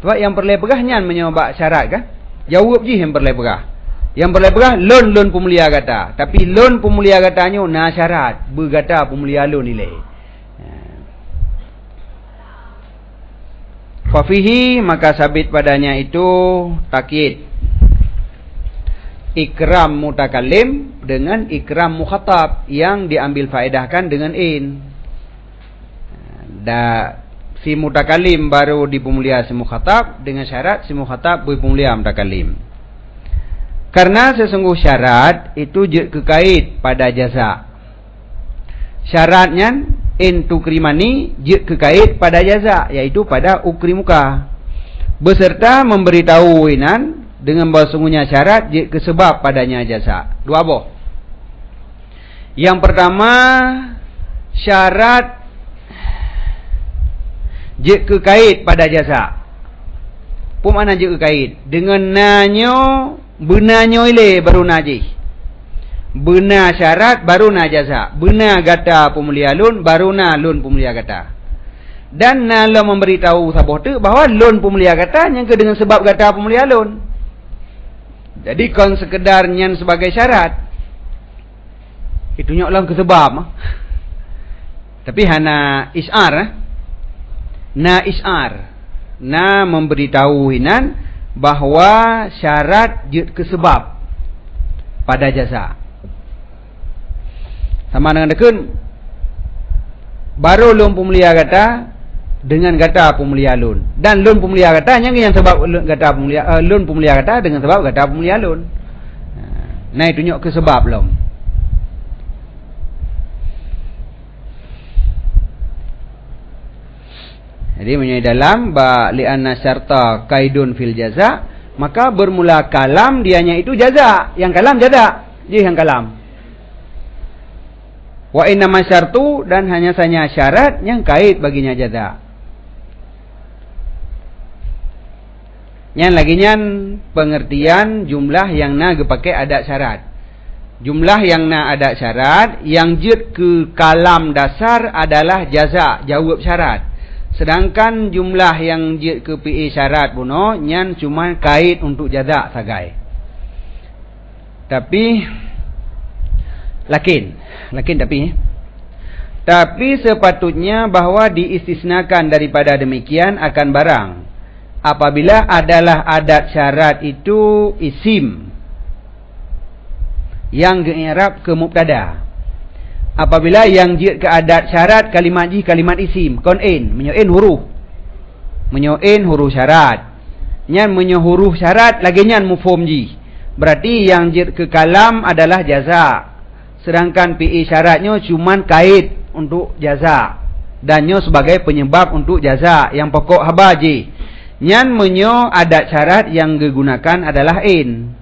Sebab yang perlu pegahnya menyoba syarat kan? Jawab je yang perlu pegah. Yang perlu pegah lun pemulia kata. Tapi lun pemulia katanya na syarat berkata pemulia lun nilai. Fa fihi maka sabit padanya itu takyid. Ikram mutakallim dengan ikram mukhatab yang diambil faedahkan dengan in. Si mutakallim baru dipemulia si mukhatab dengan syarat si mukhatab berpemulia mutakallim. Karena sesungguh syarat itu kekait pada jaza. Syaratnya in tukrimani kekait pada jaza, yaitu pada ukrimuka. Beserta memberitahu inan dengan bahasungguhnya syarat kesebab padanya jasa. Dua boh. Yang pertama syarat kekait pada jasa. Apa makna kekait? Dengan nanyo benarnya ile baru najih. Benar syarat baru na jasa. Benar gata pemulia lun baru na lun pemulia gata. Dan nala memberitahu saboh tu bahawa lun pemulia gata yang ke dengan sebab gata pemulia lun. Jadi kon sekedar nyan sebagai syarat. Itu nyok lang kesebab. Tapi hana is'ar. Na is'ar. Na memberitahu hinan bahawa syarat kesebab pada jasa. Sama dengan dekun. Baru lun pemulia kata dengan kata pemulia lun. Dan lun pemulia kata yang sebab kata pemulia lun pemulia kata dengan sebab kata pemulia lun. Nah itu nyok ke sebab lom. Jadi menyai dalam ba li'anna syarta kaidun fil jaza, maka bermula kalam dianya itu jaza. Yang kalam jaza. Jadi yang kalam. Wa inna masyartu dan hanya saja syarat yang kait baginya jaza. Yang laginya pengertian jumlah yang na pakai adat syarat. Jumlah yang na adat syarat yang jid ke kalam dasar adalah jaza, jawab syarat. Sedangkan jumlah yang jid ke PE syarat puno nyan cuma kait untuk jaza sagai. Tapi tapi sepatutnya bahawa diistisnakan daripada demikian akan barang apabila adalah adat syarat itu isim yang i'rab ke mubtada. Apabila yang jid ke adat syarat kalimat isim kon'in menyo'in huruf syarat nyan menyo huruf syarat lagi nyan mufhum ji. Berarti yang jid ke kalam adalah jaza. Sedangkan PI syaratnya cuman kait untuk jaza. Dannya sebagai penyebab untuk jaza yang pokok habaji. Nyan menyo adat syarat yang digunakan adalah in.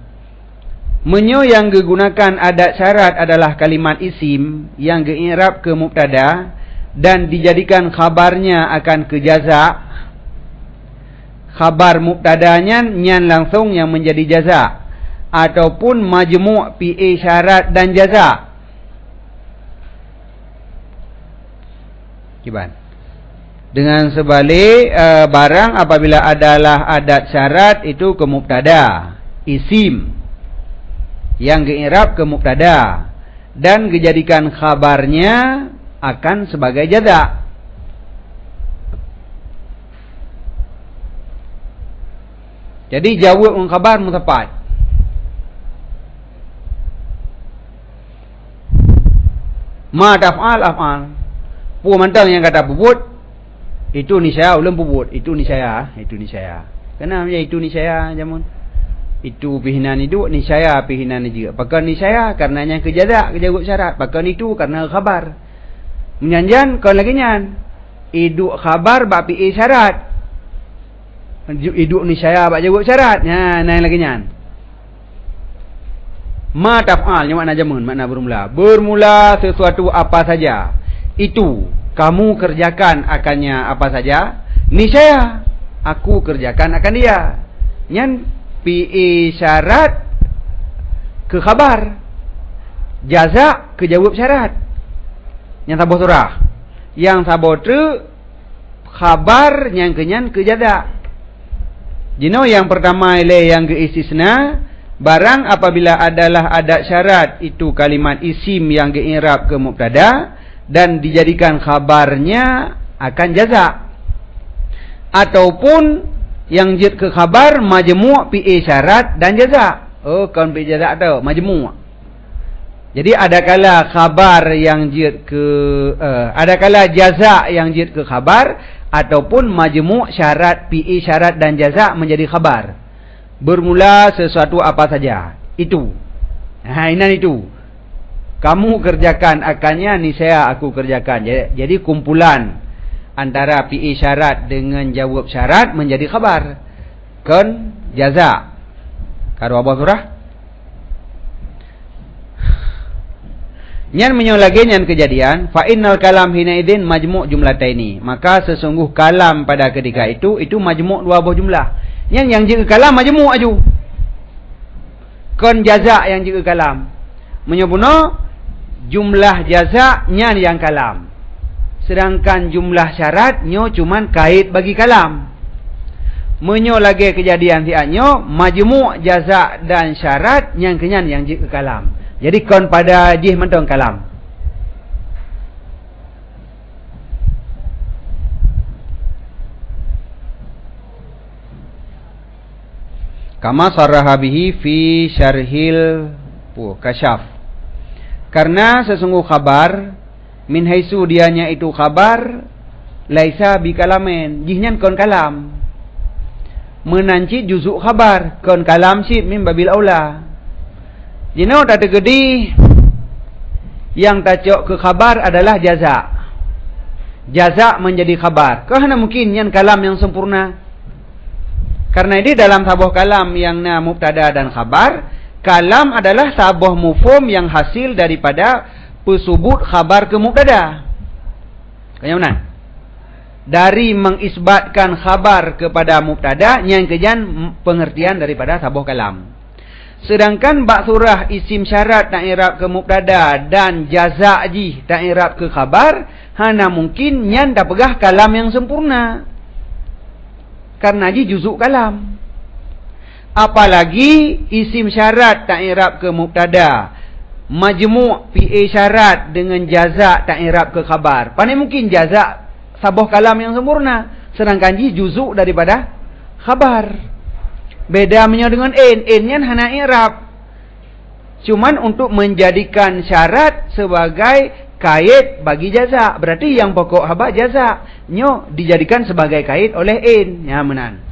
Menyo yang digunakan adat syarat adalah kalimat isim yang di'irab ke mubtada dan dijadikan khabarnya akan ke jaza. Khabar mubtadanya nyan langsung yang menjadi jaza ataupun majmu' PA syarat dan jaza. Kiban. Dengan sebalik barang apabila adalah adat syarat itu ke mubtada, isim yang di'irab ke mubtada dan dijadikan khabarnya akan sebagai jaza. Jadi jawab khabar mutapat. Ma taf'al af'al. Pu mantang yang kata puput itu niscaya ulun puput, itu niscaya. Kenapa itu niscaya jamun? Itu pihinan itu niscaya pihinan juga. Pakai niscaya karenanya kejaza kejawab syarat. Pakai itu karena khabar. Menyanjan kau lagi nyan. Idu khabar bab pi syarat. Idu niscaya bab jawab syarat. Nah, yang lagi nyan. Ma taf'al nya makna jamun, makna bermula. Bermula sesuatu apa saja. Itu kamu kerjakan akannya apa saja. Niscaya aku kerjakan akan dia. Nyan PA syarat ke khabar, jaza ke jawab syarat. Yang tabuh surah, yang tabuh tu khabar yang kenyan ke jaza. Jino yang pertama ile yang ke istisna, barang apabila adalah adat syarat itu kalimat isim yang di'irab ke mubtada dan dijadikan khabarnya akan jaza. Ataupun yang jid ke khabar majmu' PA syarat dan jaza. Oh, kan PA jaza tu majmu'. Jadi ada kala khabar yang jid ke ada kala jaza yang jid ke khabar ataupun majmu' syarat PA syarat dan jaza menjadi khabar. Bermula sesuatu apa saja. Itu. Ini itu. Kamu kerjakan akannya niscaya aku kerjakan. Jadi kumpulan antara PA syarat dengan jawab syarat menjadi khabar. Kan jaza. Karo apa surah? Nyan menyo lagi nyan kejadian fa innal kalam hina idzin majmu' jumlataini. Maka sesungguh kalam pada ketika itu majmu' dua buah jumlah. Nyan yang jika kalam majmu' aju. Kan jaza yang jika kalam. Menyobuno jumlah jaza nyan yang kalam. Sedangkan jumlah syarat nyo cuman kait bagi kalam. Menyo lagi kejadian tiaknyo majmu' jaza dan syarat yang kenyan yang jik ke kalam. Jadi kon pada jih mentong kalam. Kama sarraha bihi fi syarhil kasyaf. Karena sesungguh khabar min haisu dianya itu khabar laisa bi kalamen jihnya kon kalam menanci juzuk khabar kon kalam sid min babil aula jino tak tegedi yang tacok ke khabar adalah jaza menjadi khabar karena mungkin yang kalam yang sempurna karena ini dalam sabuh kalam yang na mubtada dan khabar kalam adalah sabuh mufhum yang hasil daripada pesubut khabar ke mubtada. Kaya mana? Dari mengisbatkan khabar kepada mubtada yang kejan pengertian daripada sabuh kalam. Sedangkan bak surah isim syarat tak i'rab ke mubtada dan jaza ji tak i'rab ke khabar, hana mungkin nyan dah pegah kalam yang sempurna. Karena ji juzuk kalam. Apalagi isim syarat tak i'rab ke mubtada, majmu' PA syarat dengan jaza tak i'rab ke khabar. Pandai mungkin jaza sabuh kalam yang sempurna, sedangkan ji juzuk daripada khabar. Beda menyo dengan in-nya hana i'rab. Cuman untuk menjadikan syarat sebagai kait bagi jaza. Berarti yang pokok khabar jaza nyo dijadikan sebagai kait oleh in. Ya menan.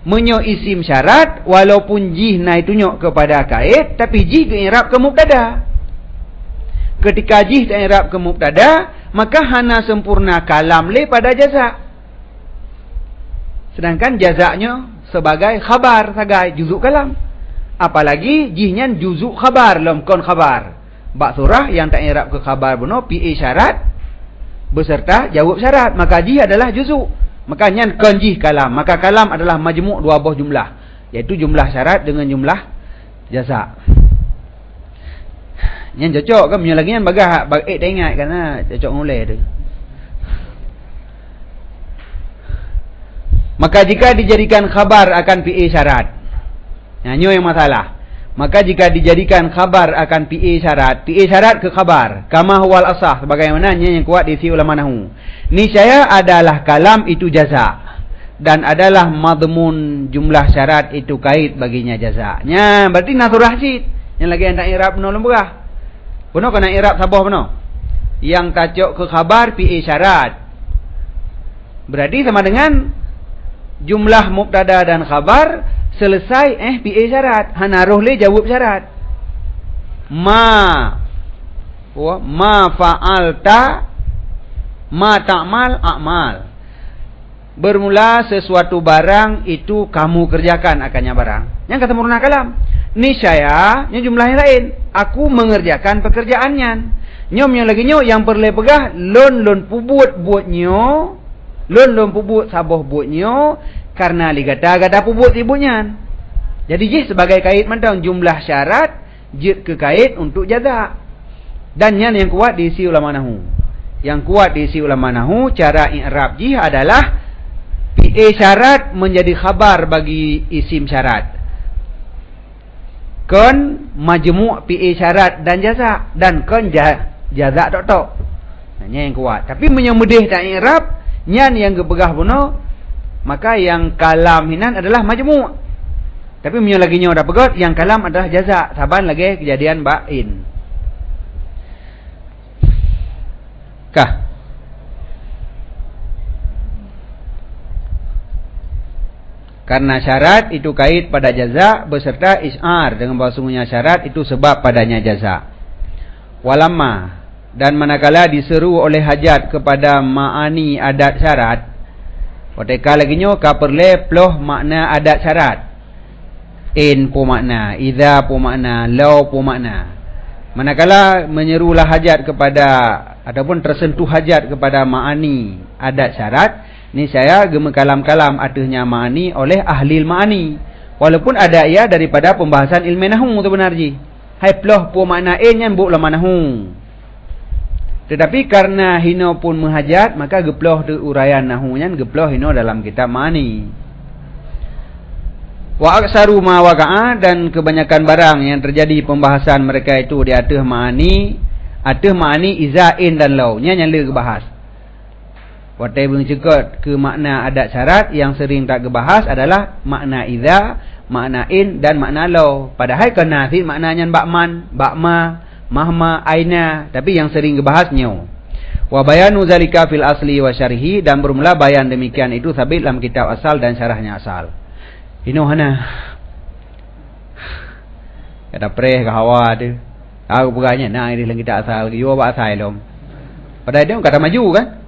Menyo isim syarat walaupun ji na itu nyo kepada kait tapi ji ke i'rab ke mubtada. Ketika jih tak i'rab ke mubtada, maka hana sempurna kalam le pada jaza. Sedangkan jazanya sebagai khabar sagai juzuk kalam. Apalagi jihnya juzuk khabar, lam kon khabar. Bak surah yang tak i'rab ke khabar benar PA syarat beserta jawab syarat, maka jih adalah juzuk. Makanya kon jih kalam. Maka kalam adalah majmuk dua buah jumlah, iaitu jumlah syarat dengan jumlah jaza. Yang cocok kan punya lagi kan bagah tak ingat kerana cocok ngulai tu. Maka jika dijadikan khabar akan PA syarat. Nyo yang masalah. Maka jika dijadikan khabar akan PA syarat ke khabar, kama huwal asah, sebagaimana yang kuat diisi ulama nahwu. Niscaya adalah kalam itu jaza, dan adalah madmun jumlah syarat itu kait baginya jazanya. Berarti nasurah sid. Yang lagi yang tak i'rab benar lemburah. Benar kena i'rab sabah benar. Yang tajuk ke khabar PA syarat. Berarti sama dengan jumlah mubtada dan khabar selesai PA syarat. Hanaruh le jawab syarat. Ma fa'alta ma ta'mal a'mal. Bermula sesuatu barang itu kamu kerjakan akannya barang. Yang kata murna kalam. Niscaya yang jumlahnya lain. Aku mengerjakan pekerjaannya. Nyom yang lagi nyo yang perle pegah lon pubut buatnyo. Lon pubut saboh buatnyo. Karena ligata pubut ibunya. Jadi jih sebagai kait mentang jumlah syarat jid ke kait untuk jaza. Dan yang kuat diisi ulama nahwu. Yang kuat diisi ulama nahwu cara i'rab jih adalah PA syarat menjadi khabar bagi isim syarat. Kon majmu' PA syarat dan jaza, dan kon jaza tok. Hanya yang kuat. Tapi menyemedih tak i'rab nyan yang gepegah puno, maka yang kalam hinan adalah majmu'. Tapi punya lagi nya dah pegot, yang kalam adalah jaza. Saban lagi kejadian ba'in. Kah? Karena syarat itu kait pada jaza beserta is'ar, dengan bahawa sungguhnya syarat itu sebab padanya jaza. Walamma, dan manakala diseru oleh hajat kepada ma'ani adat syarat, wateka lagi nyo ka perle ploh makna adat syarat. In pu makna, idza pu makna, law pu makna. Manakala menyerulah hajat kepada ataupun tersentuh hajat kepada ma'ani adat syarat, ni saya gema kalam-kalam adanya ma'ani oleh ahli ma'ani. Walaupun ada ia daripada pembahasan ilmu nahwu tu benar ji. Hai ploh pu makna in yang buk lama nahwu. Tetapi karena hino pun menghajat, maka geploh tu uraian nahwu nyan geploh hino dalam kitab ma'ani. Wa aksaru ma waqa'a, dan kebanyakan barang yang terjadi pembahasan mereka itu di atas ma'ani, iza in dan law nya yang le bahas. Watai cekot ke makna adat syarat yang sering tak gebahas adalah makna iza, makna in dan makna law. Padahal kena fit maknanya ba'man, ba'ma, mahma, aina, tapi yang sering gebahasnya. Wa bayanu zalika fil asli wa syarhi, dan bermula bayan demikian itu sabit dalam kitab asal dan syarahnya asal. Ino hana. Kata preh ke hawa tu. Aku pegahnya nah ini dalam kitab asal, yo ba asal lom. Padahal dia kata maju kan?